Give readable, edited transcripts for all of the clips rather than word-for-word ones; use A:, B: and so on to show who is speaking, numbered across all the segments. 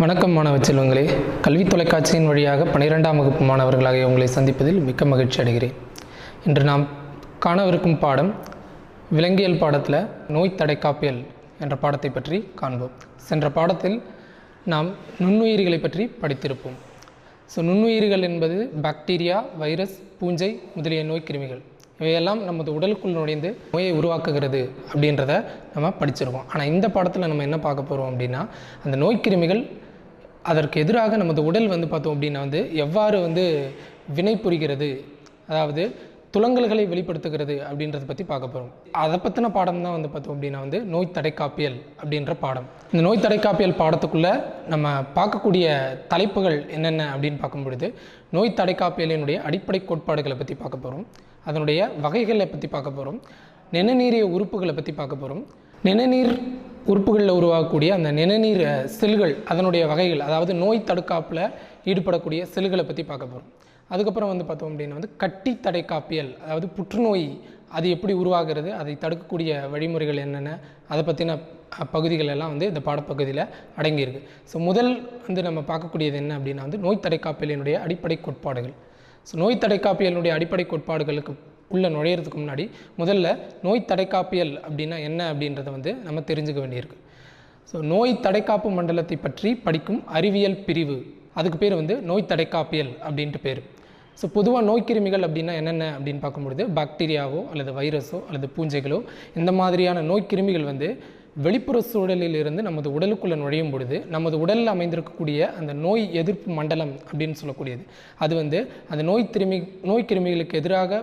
A: வணக்கம் மாணவ செல்வங்களே, கல்வி தொலைக்காட்சியின் வழியாக 12ஆம் வகுப்பு மாணவர்களாக உங்களை சந்திப்பதில் மிக்க மகிழ்ச்சி அடைகிறேன். இன்று நாம் காணவிருக்கும் பாடம் விலங்கியல் பாடத்தில் நோய் தடைக்காப்பியல் என்ற பாடத்தை பற்றி காண்போம். சென்ற பாடத்தில் நாம் நுண்ணுயிரிகளை பற்றி படித்திருப்போம். நுண்ணுயிரிகள் என்பது பாக்டீரியா, வைரஸ், பூஞ்சை முதலிய நோய்க்கிருமிகள். இவையெல்லாம் நமது உடலுக்குள் நுழைந்து நோயை உருவாக்குகிறது அப்படின்றத நம்ம படிச்சிருக்கோம். ஆனால் இந்த பாடத்தில் நம்ம என்ன பார்க்க போகிறோம் அப்படின்னா, அந்த நோய்க்கிருமிகள் அதற்கு எதிராக நமது உடல் பார்த்தோம் அப்படின்னா எவ்வாறு வினை புரிகிறது, அதாவது துலங்கல்களை வெளிப்படுத்துகிறது அப்படின்றத பற்றி பார்க்க போகிறோம். அதை பற்றின பாடம் தான் பார்த்தோம் அப்படின்னா நோய் தடைக்காப்பியல் அப்படின்ற பாடம். இந்த நோய் தடைக்காப்பியல் பாடத்துக்குள்ளே நம்ம பார்க்கக்கூடிய தலைப்புகள் என்னென்ன அப்படின்னு பார்க்கும் பொழுது, நோய் தடைக்காப்பியலினுடைய அடிப்படை கோட்பாடுகளை பற்றி பார்க்க போகிறோம், அதனுடைய வகைகளை பற்றி பார்க்க போகிறோம், நிணநீரிய உறுப்புகளை பற்றி பார்க்க போகிறோம், நிணநீர் உறுப்புகளில் உருவாகக்கூடிய அந்த நிணநீர் செல்கள் அதனுடைய வகைகள், அதாவது நோய் தடுக்காப்பில் ஈடுபடக்கூடிய செல்களை பற்றி பார்க்க போகிறோம். அதுக்கப்புறம் பார்த்தோம் அப்படின்னா கட்டி தடைக்காப்பியல், அதாவது புற்றுநோய் அது எப்படி உருவாகிறது, அதை தடுக்கக்கூடிய வழிமுறைகள் என்னென்ன, அதை பற்றின பகுதிகள் எல்லாம் இந்த பாடப்பகுதியில் அடங்கியிருக்கு. முதல் நம்ம பார்க்கக்கூடியது என்ன அப்படின்னா நோய் தடைக்காப்பியலினுடைய அடிப்படை கோட்பாடுகள். நோய் தடைக்காப்பியலினுடைய அடிப்படை கோட்பாடுகளுக்கு உள்ள நுழையிறதுக்கு முன்னாடி முதல்ல நோய் தடைக்காப்பியல் அப்படின்னா என்ன அப்படின்றத நம்ம தெரிஞ்சுக்க வேண்டியிருக்கு. நோய் தடைக்காப்பு மண்டலத்தை பற்றி படிக்கும் அறிவியல் பிரிவு, அதுக்கு பேர் நோய் தடைக்காப்பியல் அப்படின்ட்டு பேர். பொதுவாக நோய்க்கிருமிகள் அப்படின்னா என்னென்ன அப்படின்னு பார்க்கும்பொழுது, பாக்டீரியாவோ அல்லது வைரஸோ அல்லது பூஞ்சைகளோ இந்த மாதிரியான நோய்க்கிருமிகள் வெளிப்புற சூழலில் இருந்து நமது உடலுக்குள்ளே நுழையும் பொழுது நமது உடலில் அமைந்திருக்கக்கூடிய அந்த நோய் எதிர்ப்பு மண்டலம் அப்படின்னு சொல்லக்கூடியது, அது அந்த நோய்க்கிருமிகளுக்கு எதிராக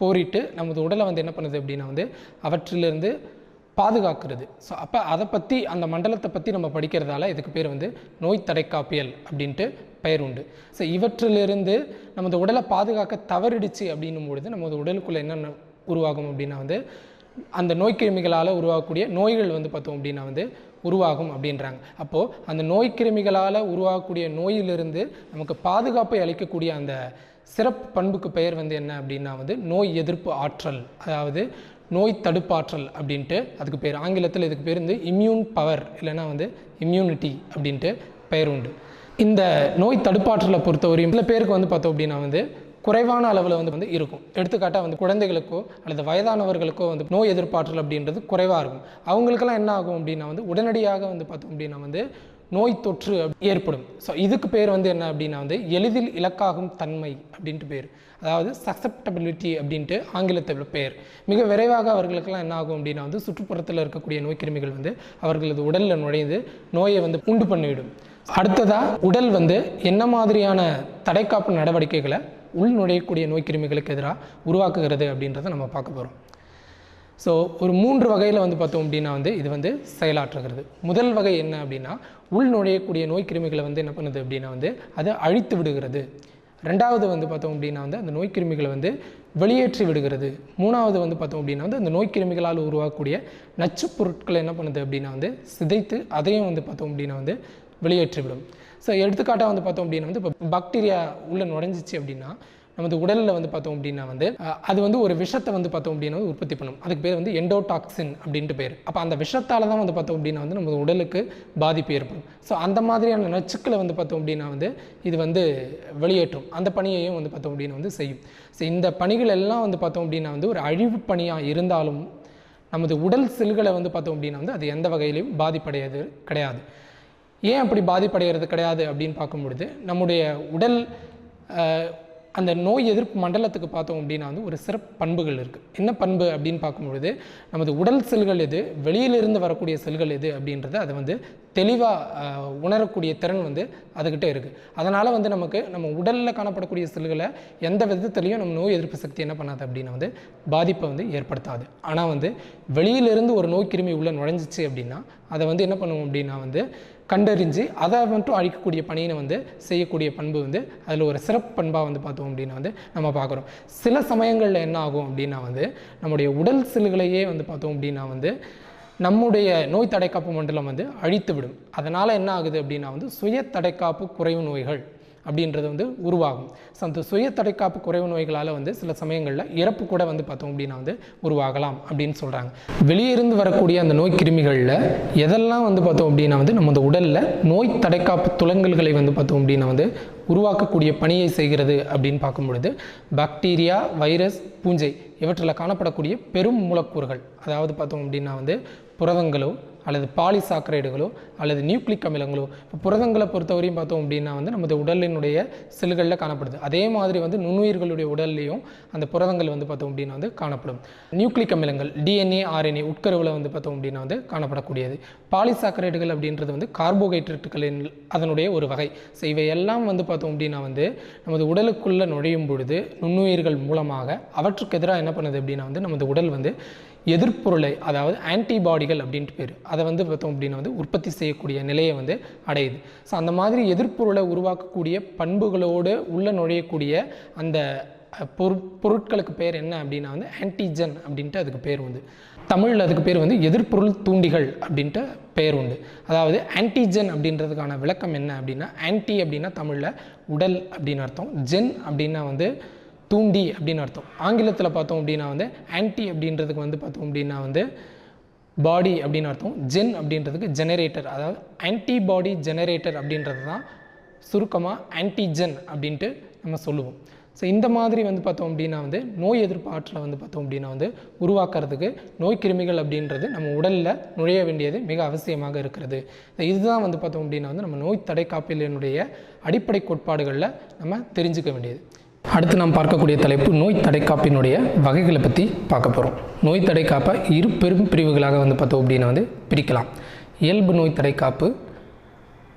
A: போரிட்டு நமது உடலை என்ன பண்ணுது அப்படின்னா அவற்றிலிருந்து பாதுகாக்கிறது. அப்போ அதை பற்றி, அந்த மண்டலத்தை பற்றி நம்ம படிக்கிறதால இதுக்கு பேர் நோய் தடைக்காப்பியல் அப்படின்ட்டு பெயர் உண்டு. இவற்றிலிருந்து நமது உடலை பாதுகாக்க தவறிடுச்சு அப்படின்னும் பொழுது நமது உடலுக்குள்ளே என்னென்ன உருவாகும் அப்படின்னா அந்த நோய்க்கிருமிகளால் உருவாகக்கூடிய நோய்கள் பார்த்தோம் அப்படின்னா உருவாகும் அப்படின்றாங்க. அப்போது அந்த நோய்க்கிருமிகளால் உருவாகக்கூடிய நோயிலிருந்து நமக்கு பாதுகாப்பை அளிக்கக்கூடிய அந்த சிறப்பு பண்புக்கு பெயர் என்ன அப்படின்னா நோய் எதிர்ப்பு ஆற்றல், அதாவது நோய் தடுப்பாற்றல் அப்படின்ட்டு அதுக்கு பேர். ஆங்கிலத்தில் இதுக்கு பேர் இம்யூன் பவர், இல்லைன்னா இம்யூனிட்டி அப்படின்ட்டு பெயர் உண்டு. இந்த நோய் தடுப்பாற்றலை பொறுத்தவரையும் சில பேருக்கு பார்த்தோம் அப்படின்னா குறைவான அளவில் இருக்கும். எடுத்துக்காட்டாக குழந்தைகளுக்கோ அல்லது வயதானவர்களுக்கோ நோய் எதிர்ப்பாற்றல் அப்படின்றது குறைவாக இருக்கும். அவங்களுக்கெல்லாம் என்ன ஆகும் அப்படின்னா உடனடியாக பார்த்தோம் அப்படின்னா நோய் தொற்று ஏற்படும். இதுக்கு பேர் என்ன அப்படின்னா எளிதில் இலக்காகும் தன்மை அப்படின்ட்டு பேர், அதாவது சசெப்டபிலிட்டி அப்படின்ட்டு ஆங்கிலத்தில் பேர். மிக விரைவாக அவர்களுக்கெல்லாம் என்ன ஆகும் அப்படின்னா சுற்றுப்புறத்தில் இருக்கக்கூடிய நோய்க்கிருமிகள் அவர்களது உடலில் நுழைந்து நோயை உண்டு பண்ணிவிடும். அடுத்ததாக உடல் என்ன மாதிரியான தடைக்காப்பு நடவடிக்கைகளை உள் நுழையக்கூடிய நோய்க்கிருமிகளுக்கு எதிராக உருவாக்குகிறது அப்படின்றத நம்ம பார்க்க போகிறோம். ஒரு 3 வகையில் பார்த்தோம் அப்படின்னா இது செயலாற்றுகிறது. முதல் வகை என்ன அப்படின்னா, உள் நுழையக்கூடிய நோய்க்கிருமிகளை என்ன பண்ணுது அப்படின்னா அதை அழித்து விடுகிறது. ரெண்டாவது பார்த்தோம் அப்படின்னா அந்த நோய்க்கிருமிகளை வெளியேற்றி விடுகிறது. மூணாவது பார்த்தோம் அப்படின்னா அந்த நோய்க்கிருமிகளால் உருவாக்கக்கூடிய நச்சு பொருட்களை என்ன பண்ணுது அப்படின்னா சிதைத்து அதையும் பார்த்தோம் அப்படின்னா வெளியேற்றிவிடும். எடுத்துக்காட்டாக பார்த்தோம் அப்படின்னா இப்போ பாக்டீரியா உள்ளே நுழைஞ்சிச்சு அப்படின்னா நமது உடலில் பார்த்தோம் அப்படின்னா அது ஒரு விஷத்தை பார்த்தோம் அப்படின்னா உற்பத்தி பண்ணும். அதுக்கு பேர் எண்டோடாக்சின் அப்படின்ட்டு பேர். அப்போ அந்த விஷத்தால் தான் பார்த்தோம் அப்படின்னா நமது உடலுக்கு பாதிப்பு ஏற்படும். அந்த மாதிரியான நச்சுக்களை பார்த்தோம் அப்படின்னா இது வெளியேற்றும். அந்த பணியையும் பார்த்தோம் அப்படின்னா செய்யும். இந்த பணிகள் எல்லாம் பார்த்தோம் அப்படின்னா ஒரு அழிவு பணியாக இருந்தாலும் நமது உடல் செல்களை பார்த்தோம் அப்படின்னா அது எந்த வகையிலையும் பாதிப்படையாது கிடையாது. ஏன் அப்படி பாதிப்படைகிறது கிடையாது அப்படின்னு பார்க்கும் பொழுது, நம்முடைய உடல் அந்த நோய் எதிர்ப்பு மண்டலத்துக்கு பார்த்தோம் அப்படின்னா ஒரு சிறப்பு பண்புகள் இருக்குது. என்ன பண்பு அப்படின்னு பார்க்கும்பொழுது, நமது உடல் செல்கள் எது, வெளியிலிருந்து வரக்கூடிய செல்கள் எது அப்படின்றத அதை தெளிவாக உணரக்கூடிய திறன் அதுக்கிட்ட இருக்குது. அதனால் நமக்கு நம்ம உடலில் காணப்படக்கூடிய செல்களை எந்த விதத்துலையும் நம்ம நோய் எதிர்ப்பு சக்தி என்ன பண்ணாது அப்படின்னா பாதிப்பை ஏற்படுத்தாது. ஆனால் வெளியிலிருந்து ஒரு நோய்க்கிருமி உள்ளே நுழைஞ்சிச்சு அப்படின்னா அதை என்ன பண்ணுவோம் அப்படின்னா கண்டறிஞ்சு அதை மட்டும் அழிக்கக்கூடிய பணியை செய்யக்கூடிய பண்பு அதில் ஒரு சிறப்பு பண்பாக பார்த்தோம் அப்படின்னா நம்ம பார்க்குறோம். சில சமயங்களில் என்ன ஆகும் அப்படின்னா நம்முடைய உடல் செல்களையே பார்த்தோம் அப்படின்னா நம்முடைய நோய் தடைக்காப்பு மண்டலம் அழித்து விடும். அதனால் என்ன ஆகுது அப்படின்னா சுய தடைக்காப்பு குறைவு நோய்கள் அப்படின்றது வந்து உருவாகும். ஸோ அந்த சுய தடைக்காப்பு குறைவு நோய்களால் வந்து சில சமயங்களில் இறப்பு கூட வந்து பார்த்தோம் அப்படின்னா வந்து உருவாகலாம் அப்படின்னு சொல்கிறாங்க. வெளியிருந்து வரக்கூடிய அந்த நோய் கிருமிகளில் எதெல்லாம் வந்து பார்த்தோம் அப்படின்னா வந்து நம்ம உடலில் நோய் தடைக்காப்பு துலங்கல்களை வந்து பார்த்தோம் அப்படின்னா வந்து உருவாக்கக்கூடிய பணியை செய்கிறது அப்படின்னு பார்க்கும் பொழுது பாக்டீரியா, வைரஸ், பூஞ்சை இவற்றில் காணப்படக்கூடிய பெரும் மூலக்கூறுகள், அதாவது பார்த்தோம் அப்படின்னா வந்து புரதங்களோ அல்லது பாலிசாக்கரைடுகளோ அல்லது நியூக்ளிக் அமிலங்களோ. இப்போ புரதங்களை பொறுத்தவரையும் பார்த்தோம் அப்படின்னா வந்து நமது உடலினுடைய செல்களில் காணப்படுது. அதே மாதிரி வந்து நுண்ணுயிர்களுடைய உடல்லையும் அந்த புரதங்கள் வந்து பார்த்தோம் அப்படின்னா வந்து காணப்படும். நியூக்ளிக் அமிலங்கள் டிஎன்ஏ, ஆர்என்ஏ உட்கருவில் வந்து பார்த்தோம் அப்படின்னா வந்து காணப்படக்கூடியது. பாலிசாக்கரைடுகள் அப்படின்றது வந்து கார்போஹைட்ரேட்டுகளின் அதனுடைய ஒரு வகை. ஸோ இவையெல்லாம் வந்து பார்த்தோம் அப்படின்னா வந்து நமது உடலுக்குள்ளே நுழையும் பொழுது நுண்ணுயிர்கள் மூலமாக அவற்றுக்கு எதிராக என்ன பண்ணுது அப்படின்னா வந்து நமது உடல் வந்து எதிர்ப்பொருளை, அதாவது ஆன்டிபாடிகள் அப்படின்ட்டு பேர், அதை வந்து பார்த்தோம் அப்படின்னா வந்து உற்பத்தி செய்யக்கூடிய நிலையை வந்து அடையுது. ஸோ அந்த மாதிரி எதிர்ப்பொருளை உருவாக்கக்கூடிய பண்புகளோடு உள்ள நுழையக்கூடிய அந்த பொருட்களுக்கு பேர் என்ன அப்படின்னா வந்து ஆன்டிஜன் அப்படின்ட்டு அதுக்கு பேர் வந்து. தமிழில் அதுக்கு பேர் வந்து எதிர்ப்பொருள் தூண்டிகள் அப்படின்ட்டு பெயர் உண்டு. அதாவது ஆன்டிஜன் அப்படின்றதுக்கான விளக்கம் என்ன அப்படின்னா, ஆன்டி அப்படின்னா தமிழில் உடல் அப்படின்னு அர்த்தம், ஜென் அப்படின்னா வந்து தூண்டி அப்படின்னு அர்த்தம். ஆங்கிலத்தில் பார்த்தோம் அப்படின்னா வந்து ஆன்டி அப்படின்றதுக்கு வந்து பார்த்தோம் அப்படின்னா வந்து பாடி அப்படின்னு அர்த்தம். ஜென் அப்படின்றதுக்கு ஜெனரேட்டர், அதாவது ஆன்டிபாடி ஜெனரேட்டர் அப்படின்றது தான் சுருக்கமாக ஆன்டிஜன் அப்படின்ட்டு நம்ம சொல்லுவோம். ஸோ இந்த மாதிரி வந்து பார்த்தோம் அப்படின்னா வந்து நோய் எதிர்ப்பு ஆற்றலை வந்து பார்த்தோம் அப்படின்னா வந்து உருவாக்குறதுக்கு நோய் கிருமிகள் அப்படின்றது நம்ம உடலில் நுழைய வேண்டியது மிக அவசியமாக இருக்கிறது. இதுதான் வந்து பார்த்தோம் அப்படின்னா வந்து நம்ம நோய் தடைக்காப்பினுடைய அடிப்படை கோட்பாடுகளில் நம்ம தெரிஞ்சுக்க வேண்டியது. அடுத்து நாம் பார்க்கக்கூடிய தலைப்பு நோய் தடைக்காப்பினுடைய வகைகளை பற்றி பார்க்க போகிறோம். நோய் தடைக்காப்பை இரு பெரும் பிரிவுகளாக வந்து பார்த்தோம் அப்படின்னா வந்து பிரிக்கலாம். இயல்பு நோய் தடைக்காப்பு,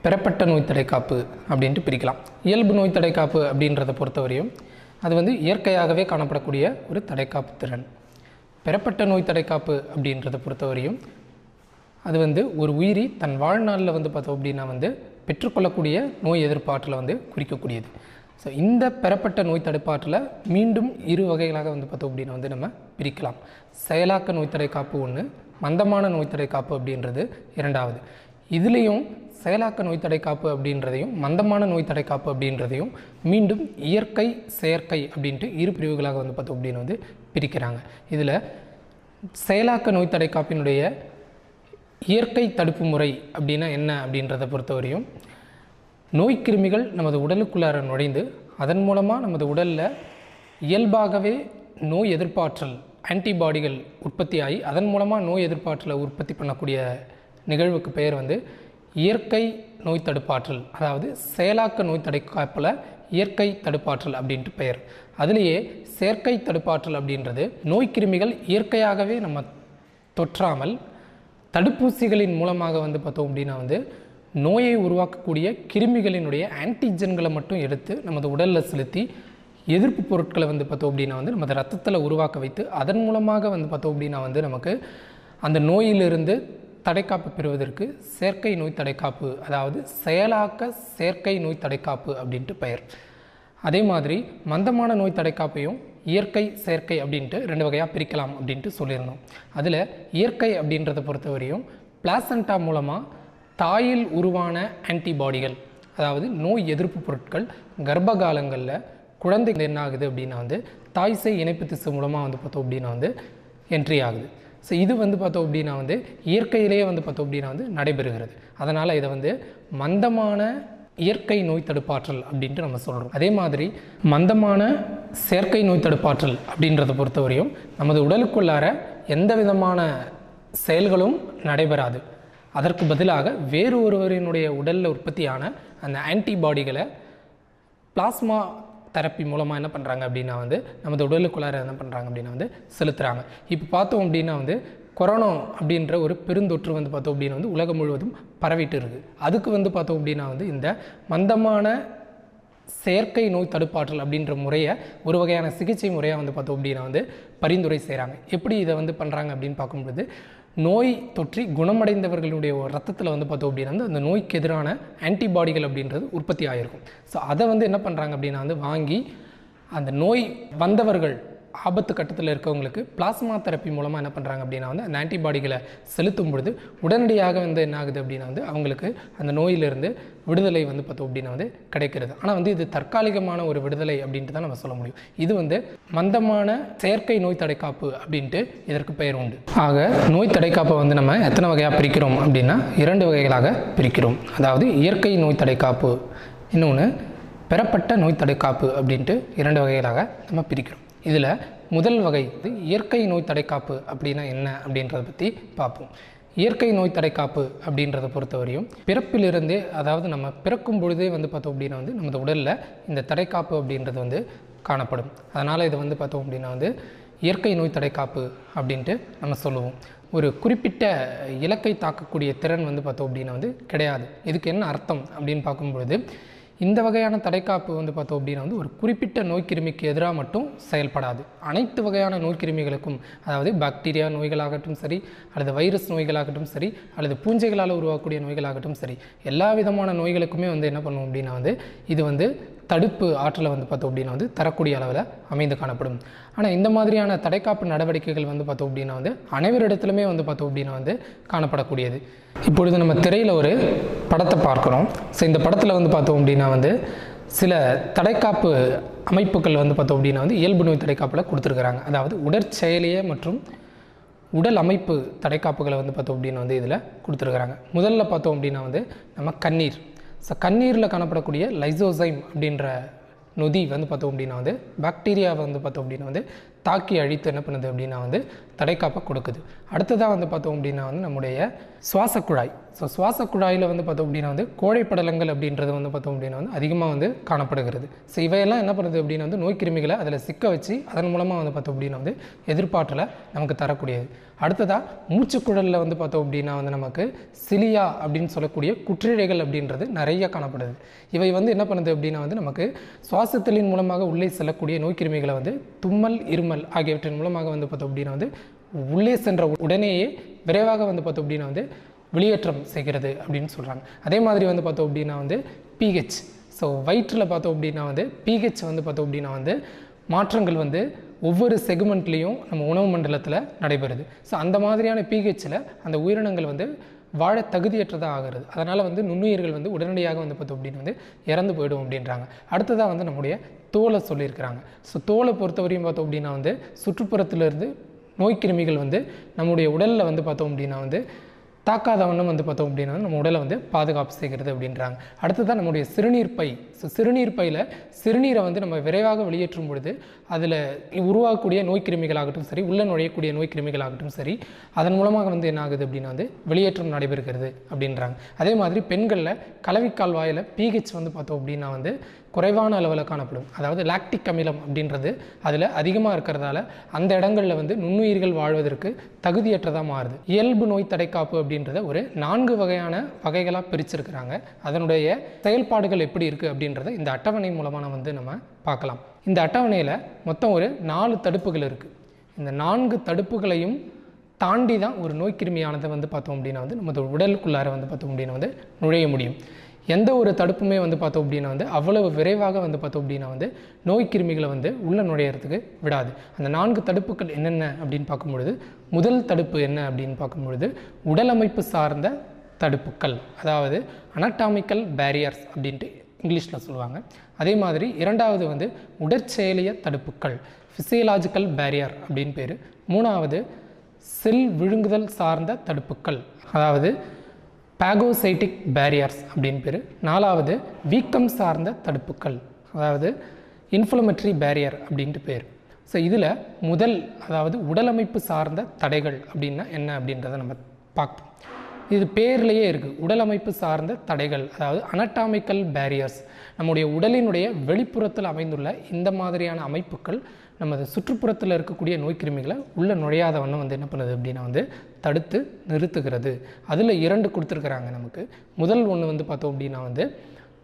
A: பெறப்பட்ட நோய் தடைக்காப்பு அப்படின்ட்டு பிரிக்கலாம். இயல்பு நோய் தடைக்காப்பு அப்படின்றத பொறுத்தவரையும் அது வந்து இயற்கையாகவே காணப்படக்கூடிய ஒரு தடைக்காப்பு திறன். பெறப்பட்ட நோய் தடைக்காப்பு அப்படின்றத பொறுத்தவரையும் அது வந்து ஒரு உயிரி தன் வாழ்நாளில் வந்து பார்த்தோம் அப்படின்னா வந்து பெற்றுக்கொள்ளக்கூடிய நோய் எதிர்ப்பாற்றலை வந்து குறிக்கக்கூடியது. ஸோ இந்த பெறப்பட்ட நோய் தடுப்பாற்றலை மீண்டும் இரு வகைகளாக வந்து பார்த்தோம் அப்படின்னா வந்து நம்ம பிரிக்கலாம். செயலாக்க நோய் தடைக்காப்பு ஒன்று, மந்தமான நோய் தடைக்காப்பு அப்படின்றது இரண்டாவது. இதுலேயும் செயலாக்க நோய் தடைக்காப்பு அப்படின்றதையும் மந்தமான நோய் தடைக்காப்பு அப்படின்றதையும் மீண்டும் இயற்கை, செயற்கை அப்படின்ட்டு இரு பிரிவுகளாக வந்து பார்த்தோம் அப்படின்னு வந்து பிரிக்கிறாங்க. இதில் செயலாக்க நோய் தடைக்காப்பினுடைய இயற்கை தடுப்பு முறை அப்படின்னா என்ன அப்படின்றத பொறுத்தவரையும் நோய்க்கிருமிகள் நமது உடலுக்குள்ளார நுழைந்து அதன் மூலமாக நமது உடலில் இயல்பாகவே நோய் எதிர்ப்பாற்றல் ஆன்டிபாடிகள் உற்பத்தி ஆகி அதன் மூலமாக நோய் எதிர்ப்பாற்றலை உற்பத்தி பண்ணக்கூடிய நிகழ்வுக்கு பெயர் வந்து இயற்கை நோய் தடுப்பாற்றல், அதாவது செயலாக்க நோய் தடைக்காப்பில் இயற்கை தடுப்பாற்றல் அப்படின்ட்டு பெயர். அதுலேயே செயற்கை தடுப்பாற்றல் அப்படின்றது நோய்க்கிருமிகள் இயற்கையாகவே நம்ம தொற்றாமல் தடுப்பூசிகளின் மூலமாக வந்து பார்த்தோம் அப்படின்னா வந்து நோயை உருவாக்கக்கூடிய கிருமிகளினுடைய ஆன்டிஜன்களை மட்டும் எடுத்து நமது உடலில் செலுத்தி எதிர்ப்பு பொருட்களை வந்து பார்த்தோம் அப்படின்னா வந்து நமது ரத்தத்தில் உருவாக்க வைத்து அதன் மூலமாக வந்து பார்த்தோம் அப்படின்னா வந்து நமக்கு அந்த நோயிலிருந்து தடைக்காப்பு பெறுவதற்கு செயற்கை நோய் தடைக்காப்பு, அதாவது செயலாக்க செயற்கை நோய் தடைக்காப்பு அப்படின்ட்டு பெயர். அதே மாதிரி மந்தமான நோய் தடைக்காப்பையும் இயற்கை, செயற்கை அப்படின்ட்டு ரெண்டு வகையாக பிரிக்கலாம் அப்படின்ட்டு சொல்லியிருந்தோம். அதில் இயற்கை அப்படின்றத பொறுத்தவரையும் பிளாசண்டா மூலமாக தாயில் உருவான ஆன்டிபாடிகள், அதாவது நோய் எதிர்ப்பு பொருட்கள் கர்ப்ப காலங்களில் குழந்தைகள் என்ன ஆகுது அப்படின்னா வந்து தாய் சேய் இணைப்பு திசு மூலமாக வந்து பார்த்தோம் அப்படின்னா வந்து என்ட்ரி ஆகுது. ஸோ இது வந்து பார்த்தோம் அப்படின்னா வந்து இயற்கையிலேயே வந்து பார்த்தோம் அப்படின்னா வந்து நடைபெறுகிறது. அதனால் இதை வந்து மந்தமான இயற்கை நோய் தடுப்பாற்றல் அப்படின்ட்டு நம்ம சொல்கிறோம். அதே மாதிரி மந்தமான செயற்கை நோய் தடுப்பாற்றல் அப்படின்றத பொறுத்தவரையும் நமது உடலுக்குள்ளார எந்த விதமான செயல்களும் நடைபெறாது. அதற்கு பதிலாக வேறு ஒருவரினுடைய உடலில் உற்பத்தியான அந்த ஆன்டிபாடிகளை பிளாஸ்மா தெரப்பி மூலமாக என்ன பண்ணுறாங்க அப்படின்னா வந்து நமது உடலுக்குள்ளார என்ன பண்ணுறாங்க அப்படின்னா வந்து செலுத்துகிறாங்க. இப்போ பார்த்தோம் அப்படின்னா வந்து கொரோனா அப்படின்ற ஒரு பெருந்தொற்று வந்து பார்த்தோம் அப்படின்னா வந்து உலகம் முழுவதும் பரவிட்டு இருக்குது. அதுக்கு வந்து பார்த்தோம் அப்படின்னா வந்து இந்த மந்தமான செயற்கை நோய் தடுப்பாற்றல் அப்படின்ற முறையை ஒரு வகையான சிகிச்சை முறையாக வந்து பார்த்தோம் அப்படின்னா வந்து பரிந்துரை செய்கிறாங்க. எப்படி இதை வந்து பண்ணுறாங்க அப்படின்னு பார்க்கும்போது நோய் தொற்றி குணமடைந்தவர்களுடைய ரத்தத்தில் வந்து பார்த்தோம் அப்படின்னா வந்து அந்த நோய்க்கு எதிரான ஆன்டிபாடிகள் அப்படின்றது உற்பத்தி ஆகிருக்கும். ஸோ அதை வந்து என்ன பண்ணுறாங்க அப்படின்னா வந்து வாங்கி அந்த நோய் வந்தவர்கள் ஆபத்து கட்டத்தில் இருக்கவங்களுக்கு பிளாஸ்மா தெரப்பி மூலமாக என்ன பண்ணுறாங்க அப்படின்னா வந்து அந்த ஆன்டிபாடிகளை செலுத்தும் பொழுது உடனடியாக வந்து என்ன ஆகுது அப்படின்னா வந்து அவங்களுக்கு அந்த நோயிலிருந்து விடுதலை வந்து பார்த்தோம் அப்படின்னா வந்து கிடைக்கிறது. ஆனால் வந்து இது தற்காலிகமான ஒரு விடுதலை அப்படின்ட்டு தான் நம்ம சொல்ல முடியும். இது வந்து மந்தமான செயற்கை நோய் தடைக்காப்பு அப்படின்ட்டு இதற்கு பெயர் உண்டு. ஆக நோய் தடைக்காப்பை வந்து நம்ம எத்தனை வகையாக பிரிக்கிறோம் அப்படின்னா 2 வகைகளாக பிரிக்கிறோம். அதாவது இயற்கை நோய் தடைக்காப்பு, இன்னொன்று பெறப்பட்ட நோய் தடைக்காப்பு அப்படின்ட்டு 2 வகைகளாக நம்ம பிரிக்கிறோம். இதில் முதல் வகை இயற்கை நோய் தடைக்காப்பு அப்படின்னா என்ன அப்படின்றத பற்றி பார்ப்போம். இயற்கை நோய் தடைக்காப்பு அப்படின்றத பொறுத்தவரையும் பிறப்பிலிருந்தே, அதாவது நம்ம பிறக்கும் பொழுதே வந்து பார்த்தோம் அப்படின்னா வந்து நமது உடலில் இந்த தடைக்காப்பு அப்படின்றது வந்து காணப்படும். அதனால் இதை வந்து பார்த்தோம் அப்படின்னா வந்து இயற்கை நோய் தடைக்காப்பு அப்படின்ட்டு நம்ம சொல்லுவோம். ஒரு குறிப்பிட்ட இலக்கை தாக்கக்கூடிய திறன் வந்து பார்த்தோம் அப்படின்னா வந்து கிடையாது. இதுக்கு என்ன அர்த்தம் அப்படின்னு பார்க்கும்பொழுது இந்த வகையான தடைக்காப்பு வந்து பார்த்தோம் அப்படின்னா வந்து ஒரு குறிப்பிட்ட நோய்க்கிருமிக்கு எதிராக மட்டும் செயல்படாது. அனைத்து வகையான நோய்க்கிருமிகளுக்கும், அதாவது பாக்டீரியா நோய்களாகட்டும் சரி, அல்லது வைரஸ் நோய்களாகட்டும் சரி, அல்லது பூஞ்சைகளால் உருவாக்கக்கூடிய நோய்களாகட்டும் சரி, எல்லா விதமான நோய்களுக்குமே வந்து என்ன பண்ணுவோம் அப்படின்னா வந்து இது வந்து தடுப்பு ஆற்றலை வந்து பார்த்தோம் அப்படின்னா வந்து தரக்கூடிய அளவில் அமைந்து காணப்படும். ஆனால் இந்த மாதிரியான தடைக்காப்பு நடவடிக்கைகள் வந்து பார்த்தோம் அப்படின்னா வந்து அனைவரிடத்துலையுமே வந்து பார்த்தோம் அப்படின்னா வந்து காணப்படக்கூடியது. இப்பொழுது நம்ம திரையில் ஒரு படத்தை பார்க்குறோம். ஸோ இந்த படத்தில் வந்து பார்த்தோம் அப்படின்னா வந்து சில தடைக்காப்பு அமைப்புகள் வந்து பார்த்தோம் அப்படின்னா வந்து இயல்பு நோய் தடைக்காப்பில் கொடுத்துருக்குறாங்க. அதாவது உடற்செயலிய மற்றும் உடல் அமைப்பு தடைக்காப்புகளை வந்து பார்த்தோம் அப்படின்னா வந்து இதில் கொடுத்துருக்குறாங்க. முதல்ல பார்த்தோம் அப்படின்னா வந்து நம்ம கண்ணீர். ஸோ கண்ணீரில் காணப்படக்கூடிய லைசோசைம் அப்படின்ற நொதி வந்து பார்த்தோம் அப்படின்னா வந்து பாக்டீரியாவை வந்து பார்த்தோம் அப்படின்னா வந்து தாக்கி அழித்து என்ன பண்ணுது அப்படின்னா வந்து தடைக்காப்பை கொடுக்குது. அடுத்ததாக வந்து பார்த்தோம் அப்படின்னா வந்து நம்முடைய சுவாச குழாய். ஸோ சுவாச குழாயில் வந்து பார்த்தோம் அப்படின்னா வந்து கோழைப்படலங்கள் அப்படின்றது வந்து பார்த்தோம் அப்படின்னா வந்து அதிகமாக வந்து காணப்படுகிறது. ஸோ இவையெல்லாம் என்ன பண்ணுது அப்படின்னா வந்து நோய்க்கிருமிகளை அதில் சிக்க வச்சு அதன் மூலமாக வந்து பார்த்தோம் அப்படின்னா வந்து எதிர்ப்பாற்றலை நமக்கு தரக்கூடியது. அடுத்ததாக மூச்சுக்குழலில் வந்து பார்த்தோம் அப்படின்னா வந்து நமக்கு சிலியா அப்படின்னு சொல்லக்கூடிய குற்றிழைகள் அப்படின்றது நிறைய காணப்படுது. இவை வந்து என்ன பண்ணுது அப்படின்னா வந்து நமக்கு சுவாசத்தலின் மூலமாக உள்ளே செல்லக்கூடிய நோய்க்கிருமிகளை வந்து தும்மல், இருமல் ஆகியவற்றின் மூலமாக வந்து பார்த்தோம் அப்படின்னா வந்து உள்ளே சென்ற உடனேயே விரைவாக வந்து பார்த்தோம் அப்படின்னா வந்து வெளியேற்றம் செய்கிறது அப்படின்னு சொல்கிறாங்க. அதே மாதிரி வந்து பார்த்தோம் அப்படின்னா வந்து பிஹெச். ஸோ வயிற்றில் பார்த்தோம் அப்படின்னா வந்து பிஹெச் வந்து பார்த்தோம் அப்படின்னா வந்து மாற்றங்கள் வந்து ஒவ்வொரு செக்மெண்ட்லேயும் நம்ம உணவு மண்டலத்தில் நடைபெறுது. ஸோ அந்த மாதிரியான பிஹெச்சில் அந்த உயிரினங்கள் வந்து வாழ தகுதியற்றதாக ஆகிறது. அதனால் வந்து நுண்ணுயிர்கள் வந்து உடனடியாக வந்து பார்த்தோம் அப்படின்னு வந்து இறந்து போயிடும் அப்படின்றாங்க. அடுத்ததாக வந்து நம்முடைய தோலை சொல்லியிருக்கிறாங்க. ஸோ தோலை பொறுத்தவரையும் பார்த்தோம் அப்படின்னா வந்து சுற்றுப்புறத்திலிருந்து நோய்க்கிருமிகள் வந்து நம்முடைய உடலில் வந்து பார்த்தோம் அப்படின்னா வந்து தாக்காத வண்ணம் வந்து பார்த்தோம் அப்படின்னா நம்ம உடலை வந்து பாதுகாப்பு செய்கிறது அப்படின்றாங்க. அடுத்ததான் நம்முடைய சிறுநீர் பை. ஸோ சிறுநீர் பையில் சிறுநீரை வந்து நம்ம விரைவாக வெளியேற்றும் பொழுது அதில் உருவாகக்கூடிய நோய்க்கிருமிகளாகட்டும் சரி, உள்ள நுழையக்கூடிய நோய்க்கிருமிகளாகட்டும் சரி, அதன் மூலமாக வந்து என்ன ஆகுது அப்படின்னா வந்து வெளியேற்றம் நடைபெறுகிறது அப்படின்றாங்க. அதே மாதிரி பெண்களில் கலவிக்கால் வாயில் பிஹெச் வந்து பார்த்தோம் அப்படின்னா வந்து குறைவான அளவில் காணப்படும். அதாவது லாக்டிக் அமிலம் அப்படின்றது அதில் அதிகமாக இருக்கிறதால அந்த இடங்களில் வந்து நுண்ணுயிர்கள் வாழ்வதற்கு தகுதியற்றதாக மாறுது. இயல்பு நோய் தடைக்காப்பு அப்படின்றத ஒரு 4 வகையான வகைகளாக பிரிச்சிருக்கிறாங்க. அதனுடைய செயல்பாடுகள் எப்படி இருக்குது அப்படின்றத இந்த அட்டவணை மூலமாக வந்து நம்ம பார்க்கலாம். இந்த அட்டவணையில் மொத்தம் ஒரு 4 தடுப்புகள் இருக்குது. இந்த 4 தடுப்புகளையும் தாண்டி தான் ஒரு நோய்க்கிருமியானதை வந்து பார்த்தோம் அப்படின்னா வந்து நமது உடலுக்குள்ளார வந்து பார்த்தோம் அப்படின்னா வந்து நுழைய முடியும். எந்த ஒரு தடுப்புமே வந்து பார்த்தோம் அப்படின்னா வந்து அவ்வளவு விரைவாக வந்து பார்த்தோம் அப்படின்னா வந்து நோய்க்கிருமிகளை வந்து உள்ள நுழையிறதுக்கு விடாது. அந்த 4 தடுப்புகள் என்னென்ன அப்படின்னு பார்க்கும்பொழுது முதல் தடுப்பு என்ன அப்படின்னு பார்க்கும்பொழுது உடல் அமைப்பு சார்ந்த தடுப்புக்கள், அதாவது அனட்டாமிக்கல் பேரியர்ஸ் அப்படின்ட்டு இங்கிலீஷில் சொல்லுவாங்க. அதே மாதிரி இரண்டாவது வந்து உடற்செயலிய தடுப்புக்கள், ஃபிசியலாஜிக்கல் பேரியர் அப்படின்னு பேர். மூணாவது செல் விழுங்குதல் சார்ந்த தடுப்புக்கள், அதாவது பாகோசைட்டிக் பேரியர்ஸ் அப்படின்னு பேர். நாலாவது வீக்கம் சார்ந்த தடுப்புக்கள், அதாவது இன்ஃப்ளமேட்டரி பேரியர் அப்படின்ட்டு பேர். ஸோ இதில் முதல், அதாவது உடலமைப்பு சார்ந்த தடைகள் அப்படின்னா என்ன அப்படின்றத நம்ம பார்ப்போம். இது பேர்லேயே இருக்குது, உடலமைப்பு சார்ந்த தடைகள், அதாவது அனட்டாமிக்கல் பேரியர்ஸ். நம்முடைய உடலினுடைய வெளிப்புறத்தில் அமைந்துள்ள இந்த மாதிரியான அமைப்புகள் நமது சுற்றுப்புறத்தில் இருக்கக்கூடிய நோய்க்கிருமிகளை உள்ள நுழையாத வண்ணம் வந்து என்ன பண்ணுது அப்படின்னா வந்து தடுத்து நிறுத்துகிறது. அதில் 2 கொடுத்துருக்குறாங்க நமக்கு. முதல் ஒன்று வந்து பார்த்தோம் அப்படின்னா வந்து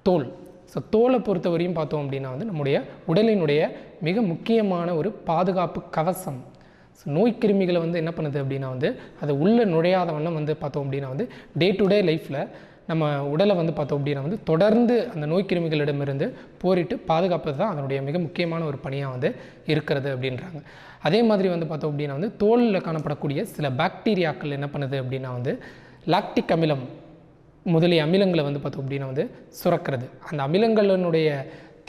A: தோல். ஸோ தோலை பொறுத்தவரையும் பார்த்தோம் அப்படின்னா வந்து நம்முடைய உடலினுடைய மிக முக்கியமான ஒரு பாதுகாப்பு கவசம். ஸோ நோய்க்கிருமிகளை வந்து என்ன பண்ணுது அப்படின்னா வந்து அது உள்ளே நுழையாத வண்ணம் வந்து பார்த்தோம் அப்படின்னா வந்து டே டு டே லைஃப்பில் நம்ம உடலை வந்து பார்த்தோம் அப்படின்னா வந்து தொடர்ந்து அந்த நோய் கிருமிகளிடமிருந்து போரிட்டு பாதுகாப்பது தான் அதனுடைய மிக முக்கியமான ஒரு பணியாக வந்து இருக்கிறது அப்படின்றாங்க. அதே மாதிரி வந்து பார்த்தோம் அப்படின்னா வந்து தோலில் காணப்படக்கூடிய சில பாக்டீரியாக்கள் என்ன பண்ணுது அப்படின்னா வந்து லாக்டிக் அமிலம் முதலிய அமிலங்களை வந்து பார்த்தோம் அப்படின்னா வந்து சுரக்கிறது. அந்த அமிலங்களினுடைய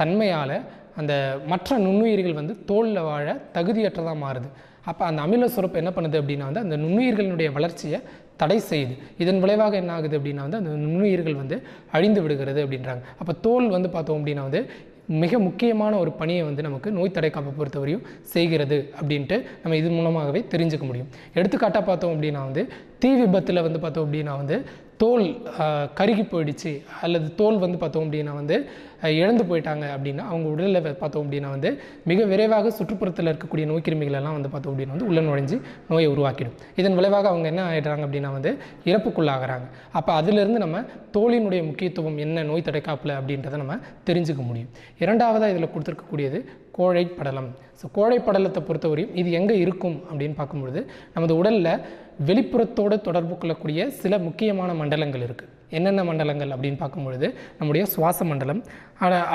A: தன்மையால் அந்த மற்ற நுண்ணுயிர்கள் வந்து தோலில் வாழ தகுதியற்றதாக மாறுது. அப்போ அந்த அமில சுரப்பு என்ன பண்ணுது அப்படின்னா வந்து அந்த நுண்ணுயிர்களினுடைய வளர்ச்சியை தடை செய்யுது. இதன் விளைவாக என்ன ஆகுது அப்படின்னா வந்து அந்த நுண்ணுயிர்கள் வந்து அழிந்து விடுகிறது அப்படின்றாங்க. அப்போ தோல் வந்து பார்த்தோம் அப்படின்னா வந்து மிக முக்கியமான ஒரு பணியை வந்து நமக்கு நோய் தடைக்காப்பை பொறுத்தவரையும் செய்கிறது அப்படின்ட்டு நம்ம இது மூலமாகவே தெரிஞ்சுக்க முடியும். எடுத்துக்காட்டாக பார்த்தோம் அப்படின்னா வந்து தீ விபத்தில் வந்து பார்த்தோம் அப்படின்னா வந்து தோல் கருகி போயிடுச்சு அல்லது தோல் வந்து பார்த்தோம் அப்படின்னா வந்து இழந்து போயிட்டாங்க அப்படின்னா அவங்க உடலில் பார்த்தோம் அப்படின்னா வந்து மிக விரைவாக சுற்றுப்புறத்தில் இருக்கக்கூடிய நோய் கிருமிகளெல்லாம் வந்து பார்த்தோம் அப்படின்னா வந்து உள்ள நுழைஞ்சு நோயை உருவாக்கிடும். இதன் விளைவாக அவங்க என்ன ஆகிடுறாங்க அப்படின்னா வந்து இறப்புக்குள்ளாகிறாங்க. அப்போ அதிலிருந்து நம்ம தோலினுடைய முக்கியத்துவம் என்ன நோய் தடைக்காப்பில் அப்படின்றத நம்ம தெரிஞ்சுக்க முடியும். இரண்டாவதாக இதில் கொடுத்துருக்கக்கூடியது கோழைப்படலம். ஸோ கோழைப்படலத்தை பொறுத்தவரையும் இது எங்கே இருக்கும் அப்படின்னு பார்க்கும்பொழுது நமது உடலில் வெளிப்புறத்தோடு தொடர்பு கொள்ளக்கூடிய சில முக்கியமான மண்டலங்கள் இருக்குது. என்னென்ன மண்டலங்கள் அப்படின்னு பார்க்கும்பொழுது நம்முடைய சுவாச மண்டலம்,